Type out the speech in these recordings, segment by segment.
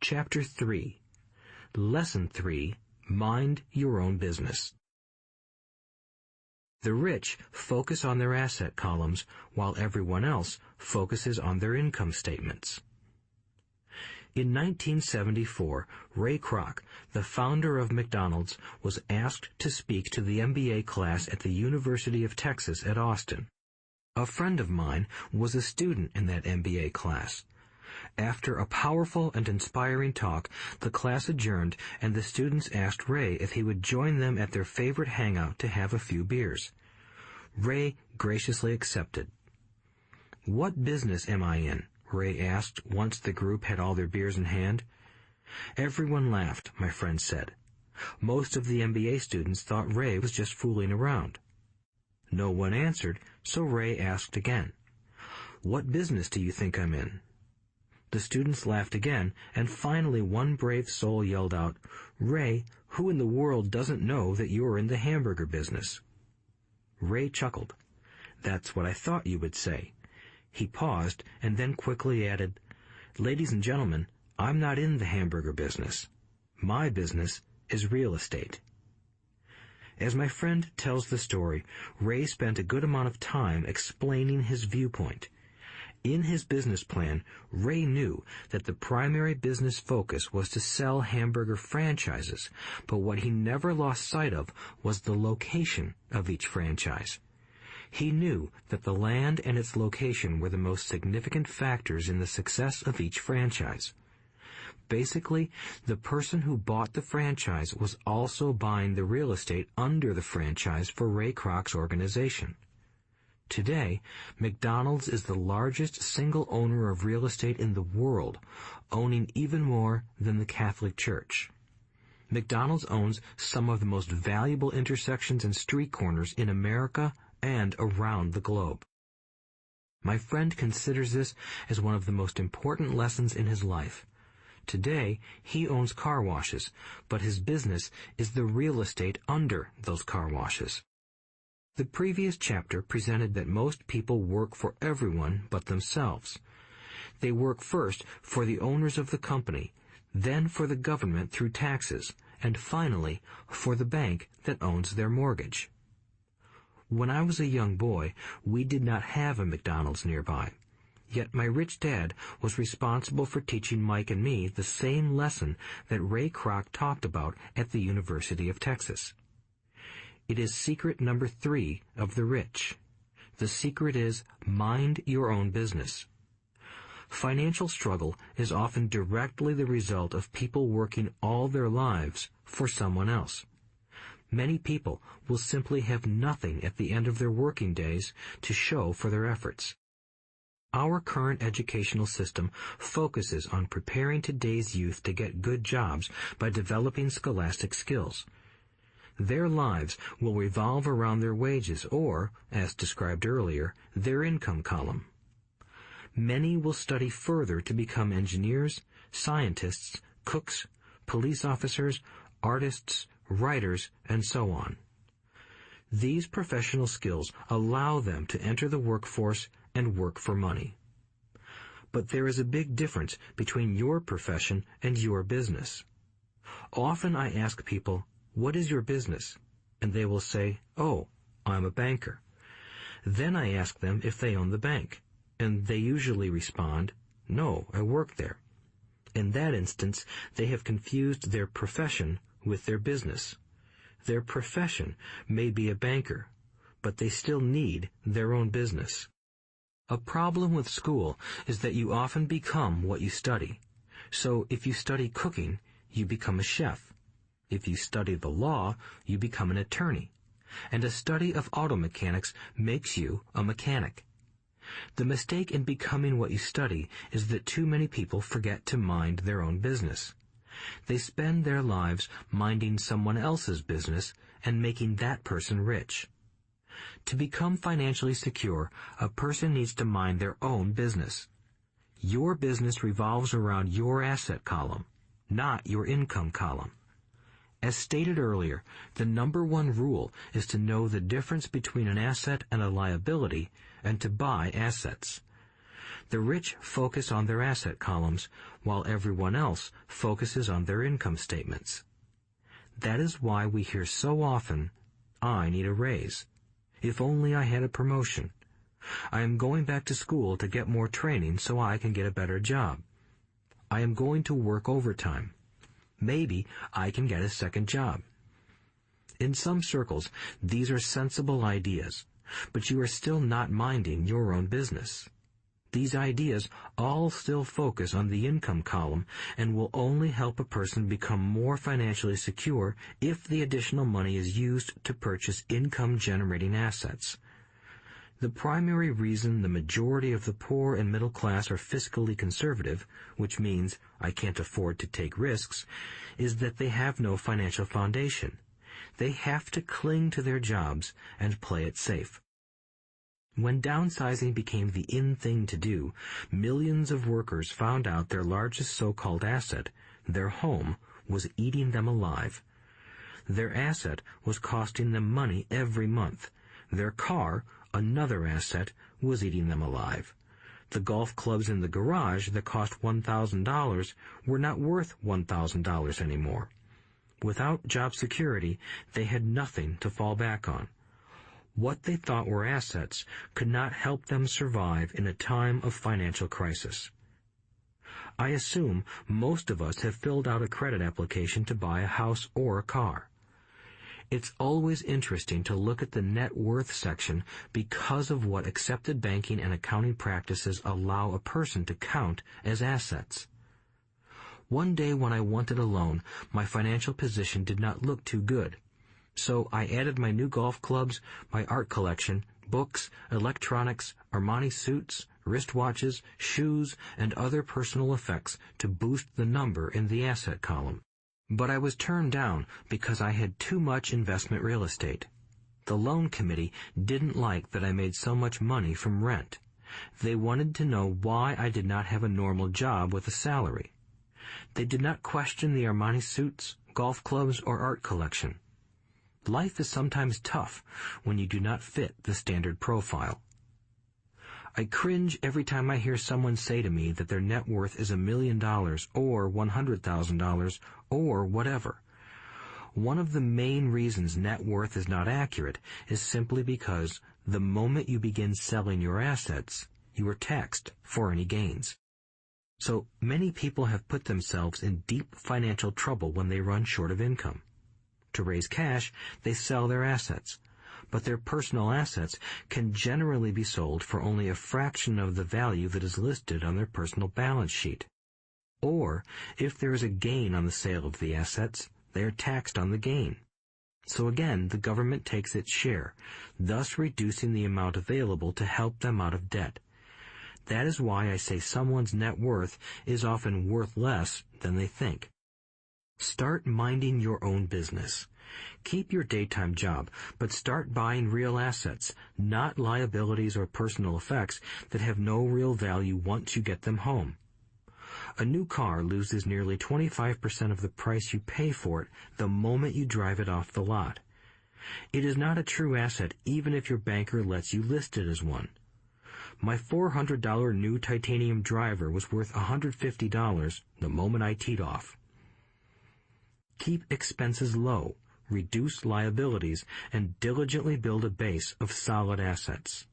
Chapter 3. Lesson 3. Mind your own business. The rich focus on their asset columns while everyone else focuses on their income statements. In 1974, Ray Kroc, the founder of McDonald's, was asked to speak to the MBA class at the University of Texas at Austin. A friend of mine was a student in that MBA class. After a powerful and inspiring talk, the class adjourned and the students asked Ray if he would join them at their favorite hangout to have a few beers. Ray graciously accepted. "What business am I in?" Ray asked once the group had all their beers in hand. Everyone laughed, my friend said. Most of the MBA students thought Ray was just fooling around. No one answered, so Ray asked again. "What business do you think I'm in?" The students laughed again, and finally one brave soul yelled out, "Ray, who in the world doesn't know that you're in the hamburger business?" Ray chuckled. "That's what I thought you would say." He paused and then quickly added, "Ladies and gentlemen, I'm not in the hamburger business. My business is real estate." As my friend tells the story, Ray spent a good amount of time explaining his viewpoint. In his business plan, Ray knew that the primary business focus was to sell hamburger franchises, but what he never lost sight of was the location of each franchise. He knew that the land and its location were the most significant factors in the success of each franchise. Basically, the person who bought the franchise was also buying the real estate under the franchise for Ray Kroc's organization. Today, McDonald's is the largest single owner of real estate in the world, owning even more than the Catholic Church. McDonald's owns some of the most valuable intersections and street corners in America and around the globe. My friend considers this as one of the most important lessons in his life. Today, he owns car washes, but his business is the real estate under those car washes. The previous chapter presented that most people work for everyone but themselves. They work first for the owners of the company, then for the government through taxes, and finally for the bank that owns their mortgage. When I was a young boy, we did not have a McDonald's nearby. Yet my rich dad was responsible for teaching Mike and me the same lesson that Ray Kroc talked about at the University of Texas. It is secret number 3 of the rich. The secret is mind your own business. Financial struggle is often directly the result of people working all their lives for someone else. Many people will simply have nothing at the end of their working days to show for their efforts. Our current educational system focuses on preparing today's youth to get good jobs by developing scholastic skills. Their lives will revolve around their wages or, as described earlier, their income column. Many will study further to become engineers, scientists, cooks, police officers, artists, writers, and so on. These professional skills allow them to enter the workforce and work for money. But there is a big difference between your profession and your business. Often I ask people, "What is your business?" And they will say, "Oh, I'm a banker." Then I ask them if they own the bank, and they usually respond, "No, I work there." In that instance, they have confused their profession with their business. Their profession may be a banker, but they still need their own business. A problem with school is that you often become what you study. So if you study cooking, you become a chef. If you study the law, you become an attorney. And a study of auto mechanics makes you a mechanic. The mistake in becoming what you study is that too many people forget to mind their own business. They spend their lives minding someone else's business and making that person rich. To become financially secure, a person needs to mind their own business. Your business revolves around your asset column, not your income column. As stated earlier, the number 1 rule is to know the difference between an asset and a liability and to buy assets. The rich focus on their asset columns, while everyone else focuses on their income statements. That is why we hear so often, "I need a raise. If only I had a promotion. I am going back to school to get more training so I can get a better job. I am going to work overtime. Maybe I can get a second job." In some circles, these are sensible ideas, but you are still not minding your own business. These ideas all still focus on the income column and will only help a person become more financially secure if the additional money is used to purchase income-generating assets. The primary reason the majority of the poor and middle class are fiscally conservative, which means I can't afford to take risks, is that they have no financial foundation. They have to cling to their jobs and play it safe. When downsizing became the in thing to do, millions of workers found out their largest so-called asset, their home, was eating them alive. Their asset was costing them money every month. Their car, another asset, was eating them alive. The golf clubs in the garage that cost $1,000 were not worth $1,000 anymore. Without job security, they had nothing to fall back on. What they thought were assets could not help them survive in a time of financial crisis. I assume most of us have filled out a credit application to buy a house or a car. It's always interesting to look at the net worth section because of what accepted banking and accounting practices allow a person to count as assets. One day when I wanted a loan, my financial position did not look too good. So I added my new golf clubs, my art collection, books, electronics, Armani suits, wristwatches, shoes, and other personal effects to boost the number in the asset column. But I was turned down because I had too much investment real estate. The loan committee didn't like that I made so much money from rent. They wanted to know why I did not have a normal job with a salary. They did not question the Armani suits, golf clubs, or art collection. Life is sometimes tough when you do not fit the standard profile. I cringe every time I hear someone say to me that their net worth is $1 million or $100,000 or whatever. One of the main reasons net worth is not accurate is simply because the moment you begin selling your assets, you are taxed for any gains. So many people have put themselves in deep financial trouble when they run short of income. To raise cash, they sell their assets, but their personal assets can generally be sold for only a fraction of the value that is listed on their personal balance sheet. Or, if there is a gain on the sale of the assets, they are taxed on the gain. So again, the government takes its share, thus reducing the amount available to help them out of debt. That is why I say someone's net worth is often worth less than they think. Start minding your own business. Keep your daytime job, but start buying real assets, not liabilities or personal effects that have no real value once you get them home. A new car loses nearly 25% of the price you pay for it the moment you drive it off the lot. It is not a true asset even if your banker lets you list it as one. My $400 new titanium driver was worth $150 the moment I teed off. Keep expenses low, reduce liabilities, and diligently build a base of solid assets.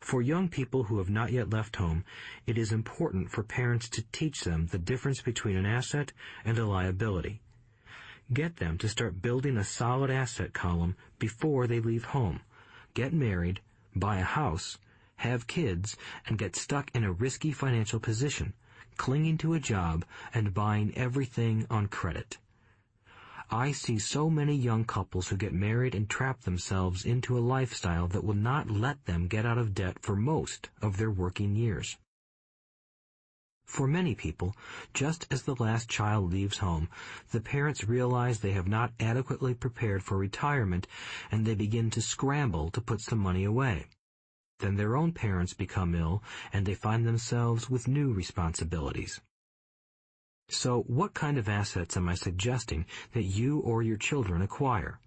For young people who have not yet left home, it is important for parents to teach them the difference between an asset and a liability. Get them to start building a solid asset column before they leave home, get married, buy a house, have kids, and get stuck in a risky financial position, clinging to a job and buying everything on credit. I see so many young couples who get married and trap themselves into a lifestyle that will not let them get out of debt for most of their working years. For many people, just as the last child leaves home, the parents realize they have not adequately prepared for retirement and they begin to scramble to put some money away. Then their own parents become ill and they find themselves with new responsibilities. So what kind of assets am I suggesting that you or your children acquire?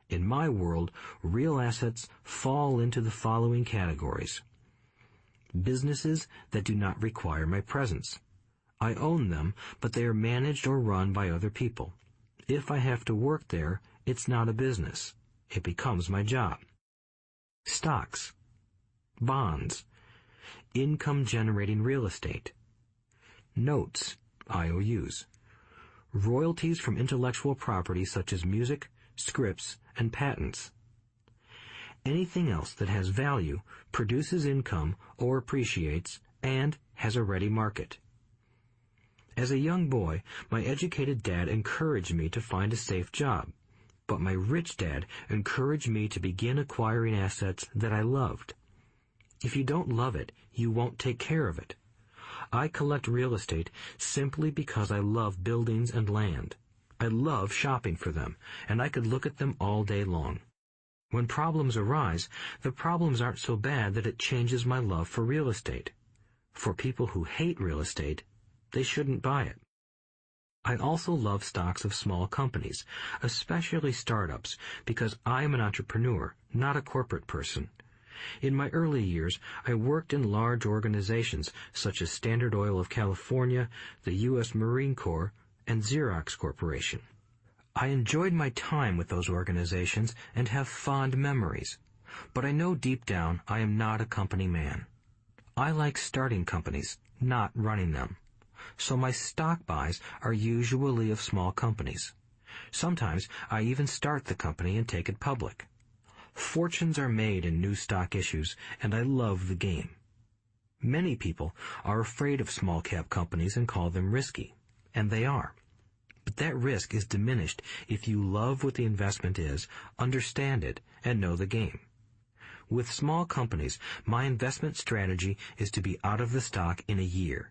In my world, real assets fall into the following categories. Businesses that do not require my presence. I own them, but they are managed or run by other people. If I have to work there, it's not a business. It becomes my job. Stocks, bonds, income-generating real estate, notes, IOUs, royalties from intellectual property such as music, scripts, and patents. Anything else that has value, produces income, or appreciates, and has a ready market. As a young boy, my educated dad encouraged me to find a safe job, but my rich dad encouraged me to begin acquiring assets that I loved. If you don't love it, you won't take care of it. I collect real estate simply because I love buildings and land. I love shopping for them, and I could look at them all day long. When problems arise, the problems aren't so bad that it changes my love for real estate. For people who hate real estate, they shouldn't buy it. I also love stocks of small companies, especially startups, because I am an entrepreneur, not a corporate person. In my early years, I worked in large organizations such as Standard Oil of California, the U.S. Marine Corps, and Xerox Corporation. I enjoyed my time with those organizations and have fond memories, but I know deep down I am not a company man. I like starting companies, not running them. So my stock buys are usually of small companies. Sometimes I even start the company and take it public. Fortunes are made in new stock issues, and I love the game. Many people are afraid of small-cap companies and call them risky, and they are. But that risk is diminished if you love what the investment is, understand it, and know the game. With small companies, my investment strategy is to be out of the stock in a year.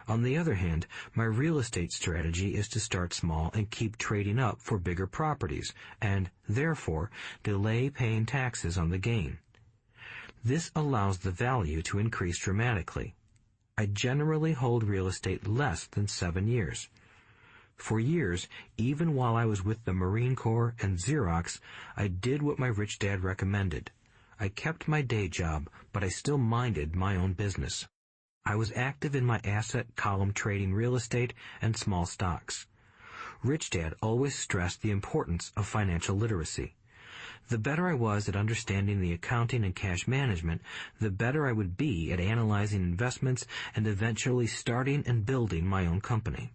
On the other hand, my real estate strategy is to start small and keep trading up for bigger properties, and, therefore, delay paying taxes on the gain. This allows the value to increase dramatically. I generally hold real estate less than 7 years. For years, even while I was with the Marine Corps and Xerox, I did what my rich dad recommended. I kept my day job, but I still minded my own business. I was active in my asset column trading real estate and small stocks. Rich Dad always stressed the importance of financial literacy. The better I was at understanding the accounting and cash management, the better I would be at analyzing investments and eventually starting and building my own company.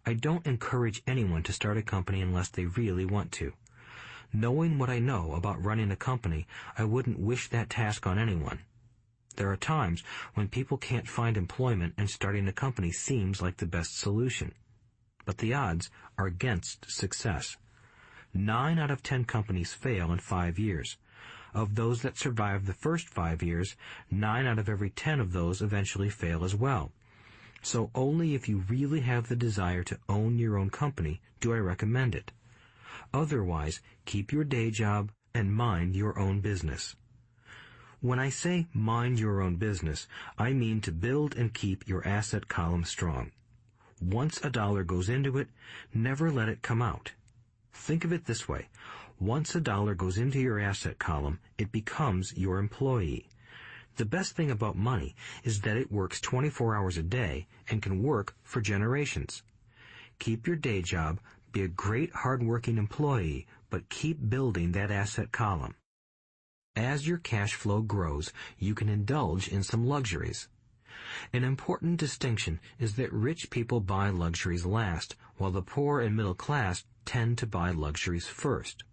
I don't encourage anyone to start a company unless they really want to. Knowing what I know about running a company, I wouldn't wish that task on anyone. There are times when people can't find employment and starting a company seems like the best solution. But the odds are against success. 9 out of 10 companies fail in 5 years. Of those that survive the first 5 years, 9 out of every 10 of those eventually fail as well. So only if you really have the desire to own your own company do I recommend it. Otherwise, keep your day job and mind your own business. When I say mind your own business, I mean to build and keep your asset column strong. Once a dollar goes into it, never let it come out. Think of it this way. Once a dollar goes into your asset column, it becomes your employee. The best thing about money is that it works 24 hours a day and can work for generations. Keep your day job, be a great hard-working employee, but keep building that asset column. As your cash flow grows, you can indulge in some luxuries. An important distinction is that rich people buy luxuries last, while the poor and middle class tend to buy luxuries first.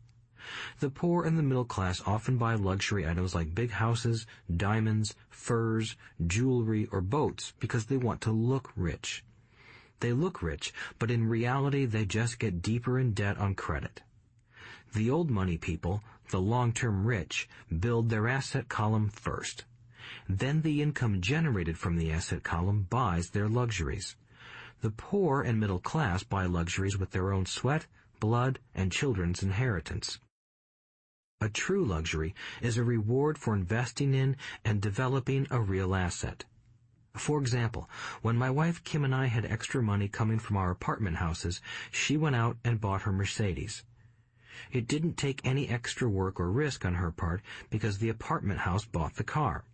The poor and the middle class often buy luxury items like big houses, diamonds, furs, jewelry, or boats because they want to look rich. They look rich, but in reality they just get deeper in debt on credit. The old money people, the long-term rich, build their asset column first. Then the income generated from the asset column buys their luxuries. The poor and middle class buy luxuries with their own sweat, blood, and children's inheritance. A true luxury is a reward for investing in and developing a real asset. For example, when my wife Kim and I had extra money coming from our apartment houses, she went out and bought her Mercedes. It didn't take any extra work or risk on her part because the apartment house bought the car.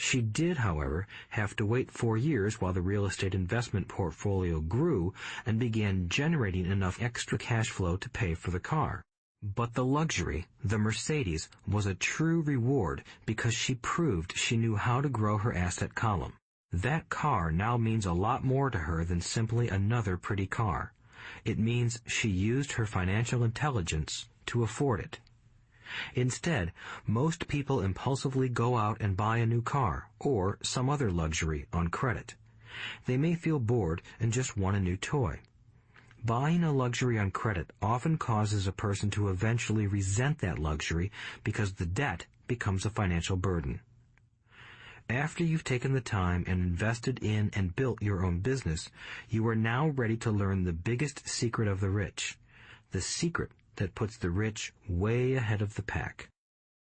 She did, however, have to wait 4 years while the real estate investment portfolio grew and began generating enough extra cash flow to pay for the car. But the luxury, the Mercedes, was a true reward because she proved she knew how to grow her asset column. That car now means a lot more to her than simply another pretty car. It means she used her financial intelligence to afford it. Instead, most people impulsively go out and buy a new car or some other luxury on credit. They may feel bored and just want a new toy. Buying a luxury on credit often causes a person to eventually resent that luxury because the debt becomes a financial burden. After you've taken the time and invested in and built your own business, you are now ready to learn the biggest secret of the rich, the secret that puts the rich way ahead of the pack.